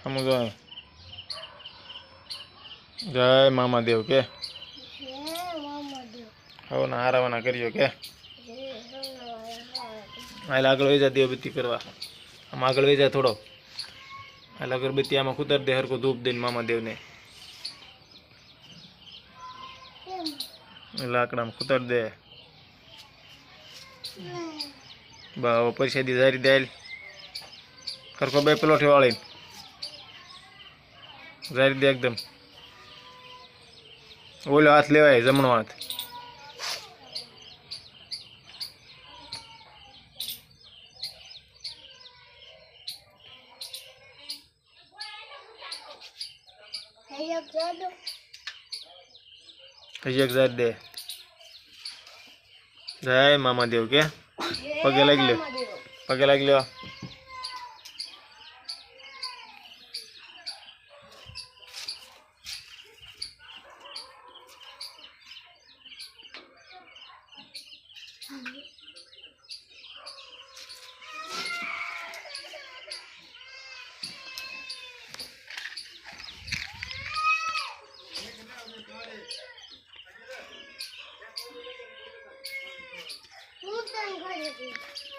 સમજો જય મામાદેવ કે હવે ના હારાવાના કર્યો કે હાલ આગળ વહી જા દેવબત્તી કરવા આમ આગળ વહી જા થોડો હાલ અગરબત્તી આમાં કુતર દે હરકો ધૂપ દઈને મામાદેવને લાકડામાં કુતર દે બા પરસેદી જારી દે કરકો બે પલોઠી વાળી જારી દે એકદમ ઓલો હાથ લેવાય જમણો હાથ હજી એક જારી દે જય મામાદેવ કે પગે લાગી લ્યો પગે લાગી લ્યો હું તને